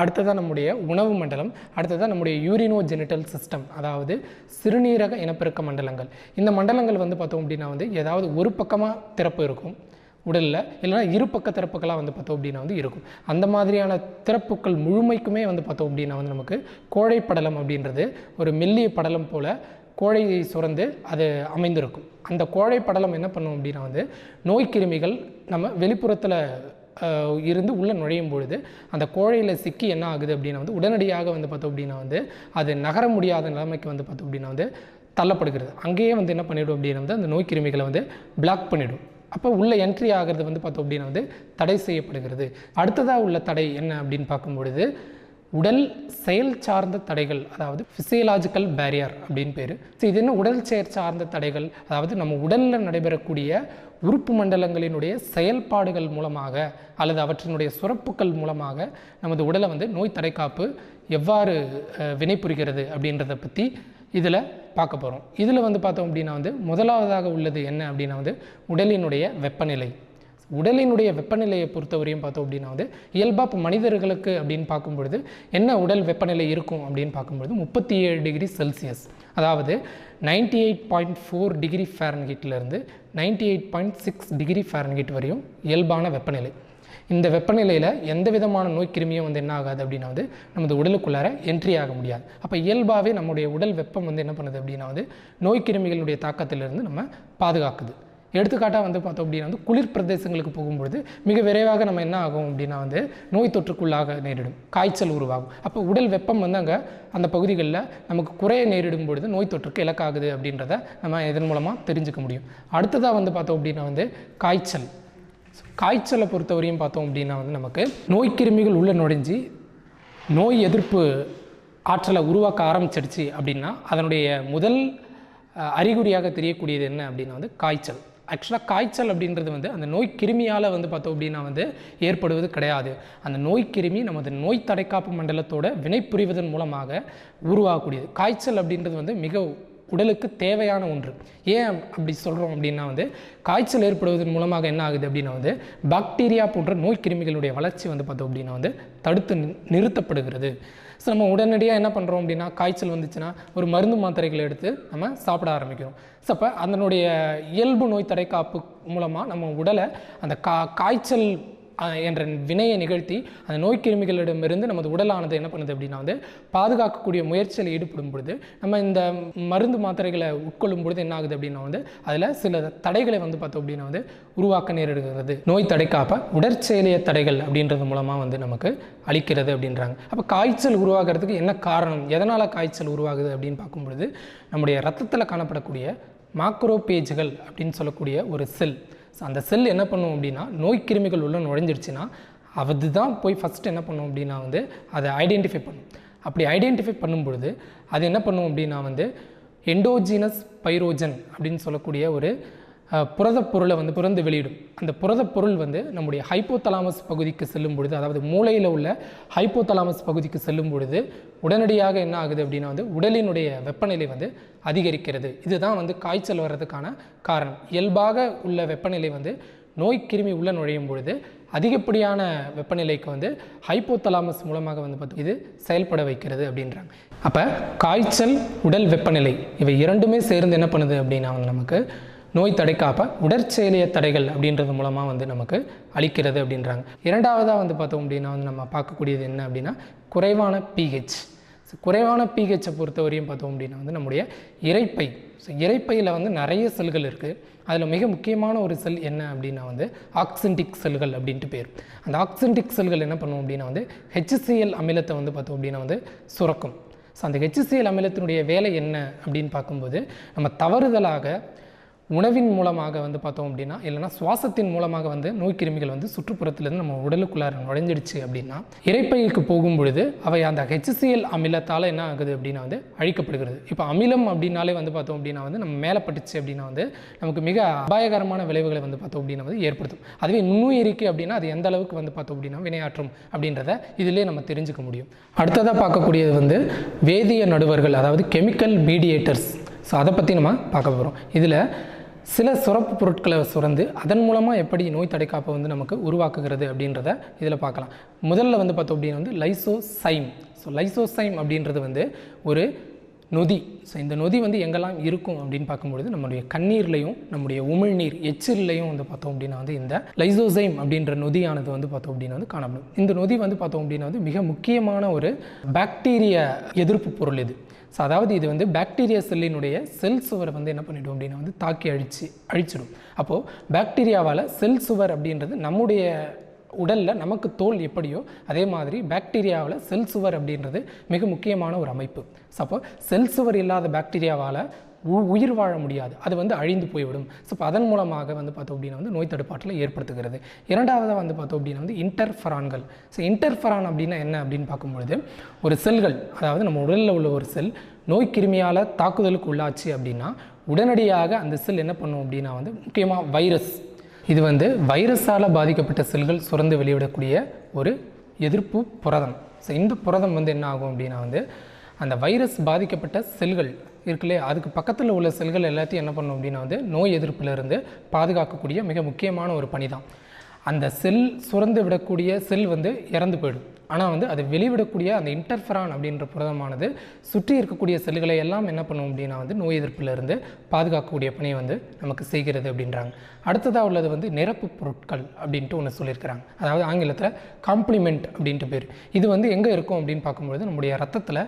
A: அடுத்ததாக நம்முடைய உணவு மண்டலம், அடுத்ததாக நம்முடைய யூரினோஜெனிட்டல் சிஸ்டம், அதாவது சிறுநீரக இனப்பெருக்க மண்டலங்கள். இந்த மண்டலங்கள் வந்து பார்த்தோம் அப்படின்னா வந்து ஏதாவது ஒரு பக்கமாக திறப்பு இருக்கும் உடலில், இல்லைனா இரு பக்க திறப்புகளாக வந்து பார்த்தோம் அப்படின்னா வந்து இருக்கும். அந்த மாதிரியான திறப்புக்கள் முழுமைக்குமே வந்து பார்த்தோம் அப்படின்னா வந்து நமக்கு கோழைப்படலம் அப்படின்றது ஒரு மெல்லிய படலம் போல் கோழையை சுரந்து அது அமைந்திருக்கும். அந்த கோழைப்படலம் என்ன பண்ணும் அப்படின்னா வந்து நோய்க்கிருமிகள் நம்ம வெளிப்புறத்தில் இருந்து உள்ளே நுழையும் பொழுது அந்த கோழையில் சிக்கி என்ன ஆகுது அப்படின்னா வந்து உடனடியாக வந்து பார்த்தோம் அப்படின்னா வந்து அது நகர முடியாத நிலைமைக்கு வந்து பார்த்தோம் அப்படின்னா வந்து தள்ளப்படுகிறது. அங்கேயே வந்து என்ன பண்ணிவிடும் அப்படின்னா வந்து அந்த நோய்க்கிருமிகளை வந்து பிளாக் பண்ணிவிடும். அப்போ உள்ள என்ட்ரி ஆகிறது வந்து பார்த்தோம் அப்படின்னா வந்து தடை செய்யப்படுகிறது. அடுத்ததாக உள்ள தடை என்ன அப்படின்னு பார்க்கும்பொழுது உடல் செயல் சார்ந்த தடைகள், அதாவது ஃபிசியலாஜிக்கல் பேரியர் அப்படின்னு பேர். ஸோ இது என்ன உடல் செயல் சார்ந்த தடைகள், அதாவது நம்ம உடலில் நடைபெறக்கூடிய உறுப்பு மண்டலங்களினுடைய செயல்பாடுகள் மூலமாக அல்லது அவற்றினுடைய சுரப்புக்கள் மூலமாக நமது உடலை வந்து நோய் தடைக்காப்பு எவ்வாறு வினைபுரிகிறது அப்படின்றத பற்றி இதில் பார்க்க போகிறோம். இதில் வந்து பார்த்தோம் அப்படின்னா வந்து முதலாவதாக உள்ளது என்ன அப்படின்னா வந்து உடலினுடைய வெப்பநிலை. உடலினுடைய வெப்பநிலையை பொறுத்தவரையும் பார்த்தோம் அப்படின்னா வந்து இயல்பாக மனிதர்களுக்கு அப்படின்னு பார்க்கும்பொழுது என்ன உடல் வெப்பநிலை இருக்கும் அப்படின்னு பார்க்கும்பொழுது 37 டிகிரி செல்சியஸ், அதாவது 98.4 டிகிரி ஃபாரன்ஹீட்லேருந்து 98.6 டிகிரி ஃபாரன்ஹீட் வரையும் இயல்பான வெப்பநிலை. இந்த வெப்பநிலையில் எந்த விதமான நோய் கிருமியும் வந்து என்ன ஆகாது அப்படின்னா வந்து நமது உடலுக்குள்ளார என்ட்ரி ஆக முடியாது. அப்போ இயல்பாகவே நம்முடைய உடல் வெப்பம் வந்து என்ன பண்ணுது அப்படின்னா வந்து நோய் கிருமிகளுடைய தாக்கத்திலிருந்து நம்ம பாதுகாக்குது. எடுத்துக்காட்டாக வந்து பார்த்தோம் அப்படின்னா வந்து குளிர் பிரதேசங்களுக்கு போகும்பொழுது மிக விரைவாக நம்ம என்ன ஆகும் அப்படின்னா வந்து நோய் தொற்றுக்குள்ளாக நேரிடும், காய்ச்சல் உருவாகும். அப்போ உடல் வெப்பம் வந்து அங்கே அந்த பகுதிகளில் நமக்கு குறைய நேரிடும் பொழுது நோய் தொற்றுக்கு இலக்காகுது அப்படின்றத நம்ம இதன் மூலமாக தெரிஞ்சுக்க முடியும். அடுத்ததாக வந்து பார்த்தோம் அப்படின்னா வந்து காய்ச்சல். காய்ச்சலை பொறுத்தவரையும் பார்த்தோம் அப்படின்னா வந்து நமக்கு நோய் கிருமிகள் உள்ள நுழைஞ்சி நோய் எதிர்ப்பு ஆற்றலை உருவாக்க ஆரம்பிச்சிடுச்சு அப்படின்னா அதனுடைய முதல் அறிகுறியாக தெரியக்கூடியது என்ன அப்படின்னா வந்து காய்ச்சல். ஆக்சுவலாக காய்ச்சல் அப்படின்றது வந்து அந்த நோய் கிருமியால் வந்து பார்த்தோம் அப்படின்னா வந்து ஏற்படுவது கிடையாது. அந்த நோய் கிருமி நமது நோய் தடைக்காப்பு மண்டலத்தோட வினைபுரிவதன் மூலமாக உருவாகக்கூடியது. காய்ச்சல் அப்படின்றது வந்து மிக உடலுக்கு தேவையான ஒன்று. ஏன் அப்படி சொல்கிறோம் அப்படின்னா வந்து காய்ச்சல் ஏற்படுவதன் மூலமாக என்ன ஆகுது அப்படின்னா வந்து பாக்டீரியா போன்ற நோய் கிருமிகளுடைய வளர்ச்சி வந்து பார்த்தோம் அப்படின்னா வந்து தடுத்து நிறுத்தப்படுகிறது. ஸோ நம்ம உடனடியாக என்ன பண்ணுறோம் அப்படின்னா காய்ச்சல் வந்துச்சுன்னா ஒரு மருந்து மாத்திரைகளை எடுத்து நம்ம சாப்பிட ஆரம்பிக்கிறோம். ஸோ அப்போ அதனுடைய இயல்பு நோய் தடைக்காப்பு மூலமாக நம்ம உடலை அந்த காய்ச்சல் என்ற வினையை நிகழ்த்தி அந்த நோய் கிருமிகளிடமிருந்து நமது உடலானது என்ன பண்ணுது அப்படின்னா வந்து பாதுகாக்கக்கூடிய முயற்சியில் ஈடுபடும் பொழுது நம்ம இந்த மருந்து மாத்திரைகளை உட்கொள்ளும் பொழுது என்ன ஆகுது அப்படின்னா வந்து அதில் சில தடைகளை வந்து பார்த்தோம் அப்படின்னா வந்து உருவாக்க நேரிடுகிறது. நோய் தடைக்காப்ப உடற்செயலிய தடைகள் அப்படின்றது மூலமாக வந்து நமக்கு அளிக்கிறது அப்படின்றாங்க. அப்போ காய்ச்சல் உருவாகிறதுக்கு என்ன காரணம், எதனால் காய்ச்சல் உருவாகுது அப்படின்னு பார்க்கும்பொழுது நம்முடைய ரத்தத்தில் காணப்படக்கூடிய மாக்ரோபேஜ்கள் அப்படின்னு சொல்லக்கூடிய ஒரு செல். ஸோ அந்த செல் என்ன பண்ணும் அப்படின்னா நோய் கிருமிகள் உள்ள நுழைஞ்சிருச்சுன்னா அதுதான் போய் ஃபஸ்ட்டு என்ன பண்ணும் அப்படின்னா வந்து அதை ஐடென்டிஃபை பண்ணும். அப்படி ஐடென்டிஃபை பண்ணும் பொழுது அது என்ன பண்ணும் அப்படின்னா வந்து எண்டோஜீனஸ் பைரோஜன் அப்படின்னு சொல்லக்கூடிய ஒரு புரதப் பொருளை வந்து புறந்து வெளியிடும். அந்த புரதப் பொருள் வந்து நம்முடைய ஹைப்போதலாமஸ் பகுதிக்கு செல்லும் பொழுது, அதாவது மூளையில் உள்ள ஹைப்போதலாமஸ் பகுதிக்கு செல்லும் பொழுது உடனடியாக என்ன ஆகுது அப்படின்னா வந்து உடலினுடைய வெப்பநிலை வந்து அதிகரிக்கிறது. இதுதான் வந்து காய்ச்சல் வர்றதுக்கான காரணம். இயல்பாக உள்ள வெப்பநிலை வந்து நோய் கிருமி உள்ள நுழையும் பொழுது அதிகப்படியான வெப்பநிலைக்கு வந்து ஹைப்போதலாமஸ் மூலமாக வந்து பார்த்தோம் இது செயல்பட வைக்கிறது அப்படின்றாங்க. அப்போ காய்ச்சல், உடல் வெப்பநிலை இவை இரண்டுமே சேர்ந்து என்ன பண்ணுது அப்படின்னா வந்து நமக்கு நோய் தடைக்காப்ப உடற்செயலிய தடைகள் அப்படின்றது மூலமாக வந்து நமக்கு அளிக்கிறது அப்படின்றாங்க. இரண்டாவதாக வந்து பார்த்தோம் அப்படின்னா வந்து நம்ம பார்க்கக்கூடியது என்ன அப்படின்னா குறைவான pH. குறைவான pHஐ பொறுத்தவரையும் பார்த்தோம் அப்படின்னா வந்து நம்முடைய இரைப்பை. இரைப்பையில் வந்து நிறைய செல்கள் இருக்குது. அதில் மிக முக்கியமான ஒரு செல் என்ன அப்படின்னா வந்து ஆக்சென்டிக் செல்கள் அப்படின்ட்டு பேர். அந்த ஆக்சென்டிக் செல்கள் என்ன பண்ணும் அப்படின்னா வந்து HCl அமிலத்தை வந்து பார்த்தோம் அப்படின்னா வந்து சுரக்கும். ஸோ அந்த HCl அமிலத்தினுடைய வேலை என்ன அப்படின்னு பார்க்கும்போது நம்ம தவறுதலாக உணவின் மூலமாக வந்து பார்த்தோம் அப்படின்னா இல்லைனா சுவாசத்தின் மூலமாக வந்து நோய்க்கிருமிகள் வந்து சுற்றுப்புறத்திலேருந்து நம்ம உடலுக்குள்ளார நுழைஞ்சிடுச்சு அப்படின்னா இரைப்பைக்கு போகும் பொழுது அவை அந்த HCl அமிலத்தால் என்ன ஆகுது அப்படின்னா வந்து அழிக்கப்படுகிறது. இப்போ அமிலம் அப்படின்னாலே வந்து பார்த்தோம் அப்படின்னா வந்து நம்ம மேலே பட்டுச்சு அப்படின்னா வந்து நமக்கு மிக அபாயகரமான விளைவுகளை வந்து பார்த்தோம் அப்படின்னா வந்து ஏற்படுத்தும். அதுவே நுண்ணுயிரிக்கு அப்படின்னா அது எந்த அளவுக்கு வந்து பார்த்தோம் அப்படின்னா வினையாற்றும் அப்படின்றத இதிலே நம்ம தெரிஞ்சுக்க முடியும். அடுத்ததாக பார்க்கக்கூடியது வந்து வேதிய நடுவர்கள், அதாவது கெமிக்கல் மீடியேட்டர்ஸ். ஸோ அதை பற்றி நம்ம பார்க்க போகிறோம். இதில் சில சுரப்பு பொருட்களை சுரந்து அதன் மூலமாக எப்படி நோய் தடைக்காப்பை வந்து நமக்கு உருவாக்குகிறது அப்படின்றத இதில் பார்க்கலாம். முதல்ல வந்து பார்த்தோம் அப்படின்னா வந்து லைசோசைம். ஸோ லைசோசைம் அப்படின்றது வந்து ஒரு நொதி. ஸோ இந்த நொதி வந்து எங்கெல்லாம் இருக்கும் அப்படின்னு பார்க்கும்பொழுது நம்முடைய கண்ணீர்லையும் நம்முடைய உமிழ்நீர் எச்சில்லையும் வந்து பார்த்தோம் அப்படின்னா வந்து இந்த லைசோசைம் அப்படின்ற நொதியானது வந்து பார்த்தோம் அப்படின்னா வந்து காணப்படும். இந்த நொதி வந்து பார்த்தோம் அப்படின்னா வந்து மிக முக்கியமான ஒரு பாக்டீரிய எதிர்ப்பு பொருள் இது. ஸோ அதாவது இது வந்து பாக்டீரியா செல்லினுடைய செல் சுவரை வந்து என்ன பண்ணிவிடும் அப்படின்னா வந்து தாக்கி அழிச்சிடும். அப்போது பாக்டீரியாவால் செல் சுவர் அப்படின்றது நம்முடைய உடலில் நமக்கு தோல் எப்படியோ அதே மாதிரி பாக்டீரியாவில் செல் சுவர் அப்படின்றது மிக முக்கியமான ஒரு அமைப்பு. ஸோ அப்போ செல் சுவர் இல்லாத பாக்டீரியாவால் உயிர் வாழ முடியாது, அது வந்து அழிந்து போய்விடும். ஸோ இப்போ அதன் மூலமாக வந்து பார்த்தோம் அப்படின்னா வந்து நோய் தடுப்பாற்றலை ஏற்படுத்துகிறது. இரண்டாவதாக வந்து பார்த்தோம் அப்படின்னா வந்து இன்டர்ஃபரான்கள். ஸோ இன்டர்ஃபரான் அப்படின்னா என்ன அப்படின்னு பார்க்கும்பொழுது ஒரு செல்கள், அதாவது நம்ம உடலில் உள்ள ஒரு செல் நோய் கிருமியால் தாக்குதலுக்கு உள்ளாச்சு அப்படின்னா உடனடியாக அந்த செல் என்ன பண்ணும் அப்படின்னா வந்து முக்கியமாக வைரஸ், இது வந்து வைரஸால் பாதிக்கப்பட்ட செல்கள் சுரந்து வெளியிடக்கூடிய ஒரு எதிர்ப்பு புரதம். ஸோ இந்த புரதம் வந்து என்ன ஆகும் அப்படின்னா வந்து அந்த வைரஸ் பாதிக்கப்பட்ட செல்கள் இருக்குல்லையே அதுக்கு பக்கத்தில் உள்ள செல்கள் எல்லாத்தையும் என்ன பண்ணும் அப்படின்னா வந்து நோய் எதிர்ப்பிலிருந்து பாதுகாக்கக்கூடிய மிக முக்கியமான ஒரு பணி தான். அந்த செல் சுரந்து விடக்கூடிய செல் வந்து இறந்து போயிடும். ஆனால் வந்து அது வெளிவிடக்கூடிய அந்த இன்டர்ஃபரான் அப்படின்ற புரதமானது சுற்றி இருக்கக்கூடிய செல்களை எல்லாம் என்ன பண்ணும் அப்படின்னா வந்து நோய் எதிர்ப்பிலிருந்து பாதுகாக்கக்கூடிய பணியை வந்து நமக்கு செய்கிறது அப்படின்றாங்க. அடுத்ததாக உள்ளது வந்து நிரப்பு பொருட்கள் அப்படின்ட்டு ஒன்று சொல்லியிருக்கிறாங்க. அதாவது ஆங்கிலத்தில் காம்ப்ளிமெண்ட் அப்படின்ட்டு பேர். இது வந்து எங்கே இருக்கும் அப்படின்னு பார்க்கும்பொழுது நம்முடைய ரத்தத்தில்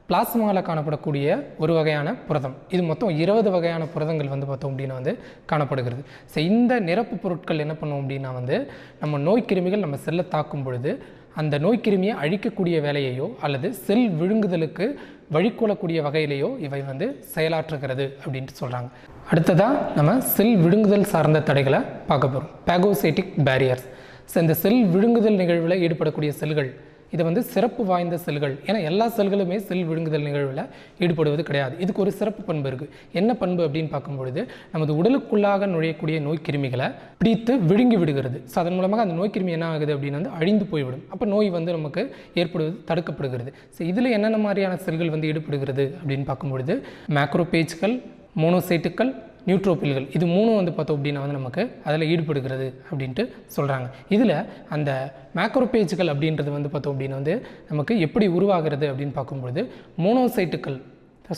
A: பிளாஸ்மாவில் காணப்படக்கூடிய ஒரு வகையான புரதம். இது மொத்தம் 20 வகையான புரதங்கள் வந்து பார்த்தோம் அப்படின்னா வந்து காணப்படுகிறது. ஸோ இந்த நிரப்பு பொருட்கள் என்ன பண்ணும் அப்படின்னா வந்து நம்ம நோய்க்கிருமிகள் நம்ம செல்லை தாக்கும் பொழுது அந்த நோய்க்கிருமியை அழிக்கக்கூடிய வேலையையோ அல்லது செல் விழுங்குதலுக்கு வழிகோலக்கூடிய வகையிலேயோ இவை வந்து செயலாற்றுகிறது அப்படின்ட்டு சொல்கிறாங்க. அடுத்ததாக நம்ம செல் விழுங்குதல் சார்ந்த தடைகளை பார்க்க போகிறோம். பாகோசைட்டிக் பேரியர்ஸ். ஸோ இந்த செல் விழுங்குதல் நிகழ்வில் ஈடுபடக்கூடிய செல்கள் இது வந்து சிறப்பு வாய்ந்த செல்கள். ஏன்னா எல்லா செல்களுமே செல் விழுங்குதல் நிகழ்வில் ஈடுபடுவது கிடையாது. இதுக்கு ஒரு சிறப்பு பண்பு இருக்குது. என்ன பண்பு அப்படின்னு பார்க்கும்பொழுது நமது உடலுக்குள்ளாக நுழையக்கூடிய நோய்க்கிருமிகளை பிடித்து விழுங்கி விடுகிறது. ஸோ அதன் மூலமாக அந்த நோய்க்கிருமி என்ன ஆகுது அப்படின்னா வந்து அழிந்து போய்விடும். அப்போ நோய் வந்து நமக்கு ஏற்படுவது தடுக்கப்படுகிறது. ஸோ இதில் என்னென்ன மாதிரியான செல்கள் வந்து ஈடுபடுகிறது அப்படின்னு பார்க்கும்பொழுது மேக்ரோபேஜ்கள், மோனோசைட்டுக்கள், நியூட்ரோபில்கள், இது மூணும் வந்து பார்த்தோம் அப்படின்னா வந்து நமக்கு அதில் ஈடுபடுகிறது அப்படின்ட்டு சொல்கிறாங்க. இதில் அந்த மேக்ரோபேஜ்கள் அப்படின்றது வந்து பார்த்தோம் அப்படின்னா வந்து நமக்கு எப்படி உருவாகிறது அப்படின்னு பார்க்கும்பொழுது மோனோசைட்டுக்கள்.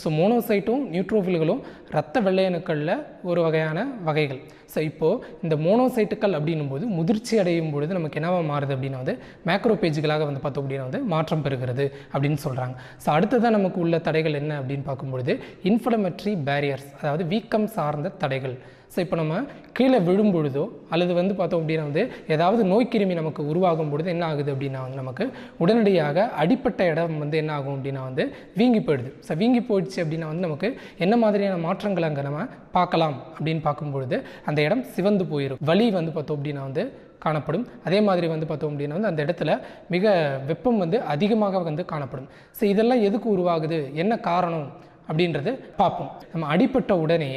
A: ஸோ மோனோசைட்டும் நியூட்ரோஃபில்களும் இரத்த வெள்ளையணுக்களில் ஒரு வகையான வகைகள். ஸோ இப்போது இந்த மோனோசைட்டுக்கள் அப்படின்னும் போது முதிர்ச்சி அடையும் பொழுது நமக்கு என்னவாக மாறுது அப்படின்னா வந்து மேக்ரோபேஜ்களாக வந்து பார்த்தோம் அப்படின்னா வந்து மாற்றம் பெறுகிறது அப்படின்னு சொல்கிறாங்க. ஸோ அடுத்ததான் நமக்கு உள்ள தடைகள் என்ன அப்படின்னு பார்க்கும்பொழுது இன்ஃப்ளமேட்டரி பேரியர்ஸ், அதாவது வீக்கம் சார்ந்த தடைகள். ஸோ இப்போ நம்ம கீழே விழும் பொழுதோ அல்லது வந்து பார்த்தோம் அப்படின்னா வந்து ஏதாவது நோய்க்கிருமி நமக்கு உருவாகும் பொழுது என்ன ஆகுது அப்படின்னா வந்து நமக்கு உடனடியாக அடிப்பட்ட இடம் வந்து என்ன ஆகும் அப்படின்னா வந்து வீங்கி போயிடுது. ஸோ வீங்கி போயிடுச்சு அப்படின்னா வந்து நமக்கு என்ன மாதிரியான மாற்றங்கள் அங்கே நம்ம பார்க்கலாம் அப்படின்னு பார்க்கும்பொழுது அந்த இடம் சிவந்து போயிடும். வலி வந்து பார்த்தோம் அப்படின்னா வந்து காணப்படும். அதே மாதிரி வந்து பார்த்தோம் அப்படின்னா வந்து அந்த இடத்துல மிக வெப்பம் வந்து அதிகமாக வந்து காணப்படும். ஸோ இதெல்லாம் எதுக்கு உருவாகுது, என்ன காரணம் அப்படின்றது பார்ப்போம். நம்ம அடிப்பட்ட உடனே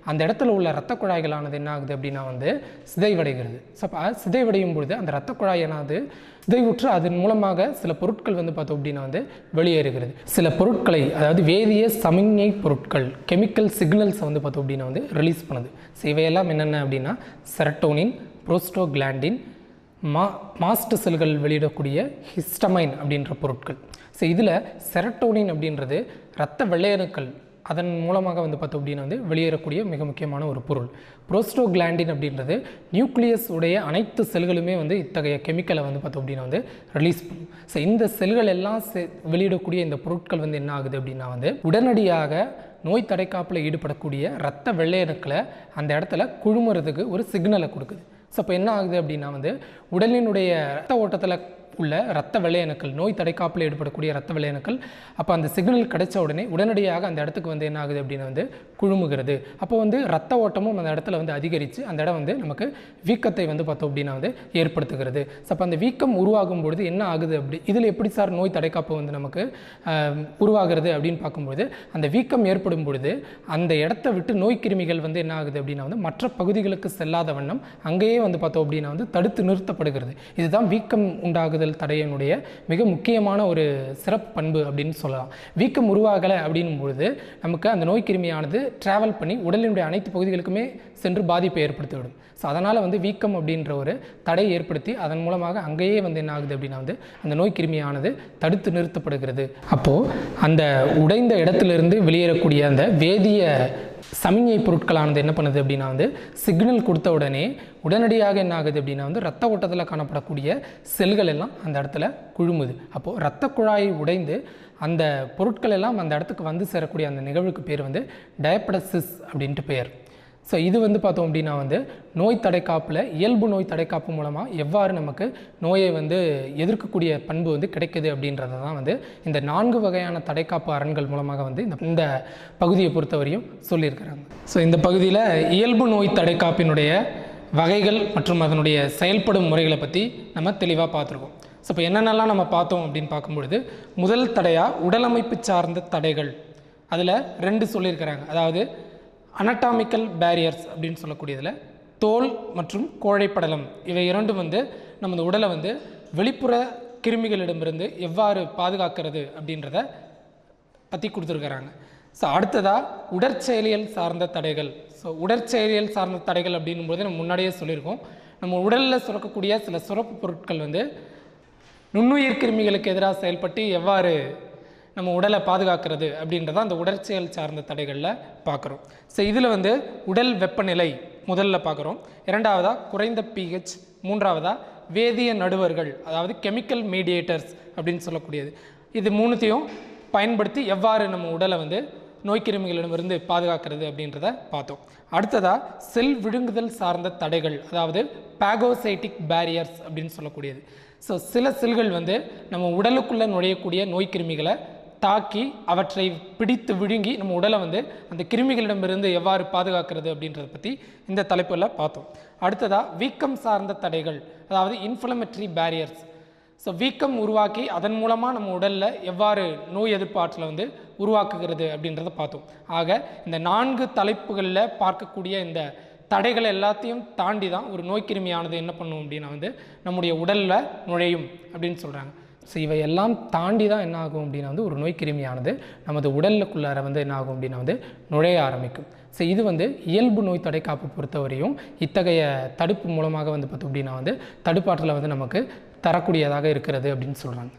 A: அந்த இடத்துல உள்ள இரத்த குழாய்களானது என்ன ஆகுது அப்படின்னா வந்து சிதைவடைகிறது. ஸோ சிதைவடையும் பொழுது அந்த இரத்த குழாயானது சிதைவுற்று அதன் மூலமாக சில பொருட்கள் வந்து பார்த்தோம் அப்படின்னா வந்து வெளியேறுகிறது. சில பொருட்களை, அதாவது வேதிய சமிக்ஞை பொருட்கள், கெமிக்கல் சிக்னல்ஸை வந்து பார்த்தோம் அப்படின்னா வந்து ரிலீஸ் பண்ணுது. ஸோ இவையெல்லாம் என்னென்ன அப்படின்னா செரட்டோனின், புரோஸ்டோகிளாண்டின், மாஸ்ட் செல்கள் வெளியிடக்கூடிய ஹிஸ்டமைன் அப்படின்ற பொருட்கள். ஸோ இதில் செரட்டோனின் அப்படின்றது இரத்த வெள்ளையணுக்கள் அதன் மூலமாக வந்து பார்த்தோம் அப்படின்னா வந்து வெளியேறக்கூடிய மிக முக்கியமான ஒரு பொருள். புரோஸ்டோகிளாண்டின் அப்படின்றது நியூக்ளியஸ் உடைய அனைத்து செல்களுமே வந்து இத்தகைய கெமிக்கலை வந்து பார்த்தோம் அப்படின்னா வந்து ரிலீஸ் பண்ணும். ஸோ இந்த செல்கள் எல்லாம் வெளியிடக்கூடிய இந்த பொருட்கள் வந்து என்ன ஆகுது அப்படின்னா வந்து உடனடியாக நோய் தடைக்காப்பில் ஈடுபடக்கூடிய இரத்த வெள்ளையணுக்களை அந்த இடத்துல குழுமுறதுக்கு ஒரு சிக்னலை கொடுக்குது. ஸோ அப்போ என்ன ஆகுது அப்படின்னா வந்து உடலினுடைய இரத்த ஓட்டத்தில் உள்ள இரத்த வெள்ளையணுக்கள், நோய் தடைக்காப்பில் ஈடுபடக்கூடிய இரத்த வெள்ளையணுக்கள் அப்போ அந்த சிக்னல் கிடைச்ச உடனே உடனடியாக அந்த இடத்துக்கு வந்து என்ன ஆகுது அப்படின்னா வந்து குழுமுகிறது. அப்போ வந்து இரத்த ஓட்டமும் அந்த இடத்துல வந்து அதிகரித்து அந்த இடம் வந்து நமக்கு வீக்கத்தை வந்து பார்த்தோம் அப்படின்னா வந்து ஏற்படுத்துகிறது. ஸோ அப்போ அந்த வீக்கம் உருவாகும் பொழுது என்ன ஆகுது அப்படி இதில் எப்படி சார் நோய் தடைக்காப்பு வந்து நமக்கு உருவாகிறது அப்படின்னு பார்க்கும்பொழுது அந்த வீக்கம் ஏற்படும் பொழுது அந்த இடத்த விட்டு நோய் கிருமிகள் வந்து என்ன ஆகுது அப்படின்னா வந்து மற்ற பகுதிகளுக்கு செல்லாத வண்ணம் அங்கேயே வந்து பார்த்தோம் அப்படின்னா வந்து தடுத்து நிறுத்தப்படுகிறது. இதுதான் வீக்கம் உண்டாகுதல் தடையினுடைய மிக முக்கியமான ஒரு சிறப்பு பண்பு அப்படின்னு சொல்லலாம். வீக்கம் உருவாகலை அப்படின்னும் பொழுது நமக்கு அந்த நோய் கிருமியானது டிராவல் பண்ணி உடலினுடைய அனைத்து பகுதிகளுக்குமே சென்று பாதிப்பை ஏற்படுத்திவிடும். ஸோ அதனால் வந்து வீக்கம் அப்படின்ற ஒரு தடை ஏற்படுத்தி அதன் மூலமாக அங்கேயே வந்து என்ன ஆகுது அப்படின்னா வந்து அந்த நோய் கிருமியானது தடுத்து நிறுத்தப்படுகிறது. அப்போது அந்த உடைந்த இடத்திலிருந்து வெளியேறக்கூடிய அந்த வேதிய சமிஞை பொருட்களானது என்ன பண்ணுது அப்படின்னா வந்து சிக்னல் கொடுத்த உடனே உடனடியாக என்ன ஆகுது அப்படின்னா வந்து இரத்த ஓட்டத்தில் காணப்படக்கூடிய செல்கள் எல்லாம் அந்த இடத்துல குழுமுது. அப்போது இரத்த குழாயை உடைந்து அந்த பொருட்கள் எல்லாம் அந்த இடத்துக்கு வந்து சேரக்கூடிய அந்த நிகழ்வுக்கு பேர் வந்து டயபடசிஸ் அப்படின்ட்டு பெயர். ஸோ இது வந்து பார்த்தோம் அப்படின்னா வந்து நோய் தடைக்காப்பில் இயல்பு நோய் தடைக்காப்பு மூலமாக எவ்வாறு நமக்கு நோயை வந்து எதிர்க்கக்கூடிய பண்பு வந்து கிடைக்குது அப்படின்றத தான் வந்து இந்த 4 வகையான தடைக்காப்பு அரண்கள் மூலமாக வந்து இந்த பகுதியை பொறுத்தவரையும் சொல்லியிருக்கிறாங்க. ஸோ இந்த பகுதியில் இயல்பு நோய் தடைக்காப்பினுடைய வகைகள் மற்றும் அதனுடைய செயல்படும் முறைகளை பற்றி நம்ம தெளிவாக பார்த்துருக்கோம். ஸோ இப்போ என்னென்னலாம் நம்ம பார்த்தோம் அப்படின்னு பார்க்கும்பொழுது முதல் தடையாக உடலமைப்பு சார்ந்த தடைகள், அதில் 2 சொல்லியிருக்கிறாங்க. அதாவது அனட்டாமிக்கல் பேரியர்ஸ் அப்படின்னு சொல்லக்கூடியதில் தோல் மற்றும் கோழைப்படலம் இவை 2 வந்து நமது உடலை வந்து வெளிப்புற கிருமிகளிடமிருந்து எவ்வாறு பாதுகாக்கிறது அப்படின்றத பற்றி கொடுத்துருக்குறாங்க. ஸோ அடுத்ததாக உடற்செயலியல் சார்ந்த தடைகள். ஸோ உடற்செயலியல் சார்ந்த தடைகள் அப்படின்னும் போது நம்ம முன்னாடியே சொல்லியிருக்கோம், நம்ம உடலில் சுரக்கக்கூடிய சில சுரப்பு பொருட்கள் வந்து நுண்ணுயிர் கிருமிகளுக்கு எதிராக செயல்பட்டு எவ்வாறு நம்ம உடலை பாதுகாக்கிறது அப்படின்றத அந்த உடற்செயல் சார்ந்த தடைகளில் பார்க்குறோம். ஸோ இதில் வந்து உடல் வெப்பநிலை முதல்ல பார்க்குறோம், 2வதாக குறைந்த pH, 3வதாக வேதிய நடுவர்கள் அதாவது கெமிக்கல் மீடியேட்டர்ஸ் அப்படின்னு சொல்லக்கூடியது. இது 3த்தையும் பயன்படுத்தி எவ்வாறு நம்ம உடலை வந்து நோய்க்கிருமிகளிடமிருந்து பாதுகாக்கிறது அப்படின்றத பார்த்தோம். அடுத்ததாக செல் விழுங்குதல் சார்ந்த தடைகள், அதாவது பாகோசைட்டிக் பேரியர்ஸ் அப்படின்னு சொல்லக்கூடியது. ஸோ சில செல்கள் வந்து நம்ம உடலுக்குள்ளே நுழையக்கூடிய நோய்க்கிருமிகளை தாக்கி அவற்றை பிடித்து விழுங்கி நம்ம உடலை வந்து அந்த கிருமிகளிடமிருந்து எவ்வாறு பாதுகாக்கிறது அப்படின்றத பற்றி இந்த தலைப்பில் பார்த்தோம். அடுத்ததாக வீக்கம் சார்ந்த தடைகள், அதாவது இன்ஃப்ளமேட்டரி பேரியர்ஸ். ஸோ வீக்கம் உருவாக்கி அதன் மூலமாக நம்ம உடலில் எவ்வாறு நோய் எதிர்ப்பு ஆற்றலை வந்து உருவாக்குகிறது அப்படின்றத பார்த்தோம். ஆக இந்த 4 தலைப்புகளில் பார்க்கக்கூடிய இந்த தடைகள் எல்லாத்தையும் தாண்டி தான் ஒரு நோய்க்கிருமியானது என்ன பண்ணும் அப்படின்னா வந்து நம்முடைய உடலில் நுழையும் அப்படின்னு சொல்கிறாங்க. ஸோ இவையெல்லாம் தாண்டி தான் என்ன ஆகும் அப்படின்னா வந்து ஒரு நோய்க்கிருமியானது நமது உடலுக்குள்ளார வந்து என்ன ஆகும் அப்படின்னா வந்து நுழைய ஆரம்பிக்கும். ஸோ இது வந்து இயல்பு நோய் தடைக்காப்பு பொறுத்தவரையும் இத்தகைய தடுப்பு மூலமாக வந்து பார்த்தோம் அப்படின்னா வந்து தடுப்பாற்றலை வந்து நமக்கு தரக்கூடியதாக இருக்கிறது அப்படின்னு சொல்கிறாங்க.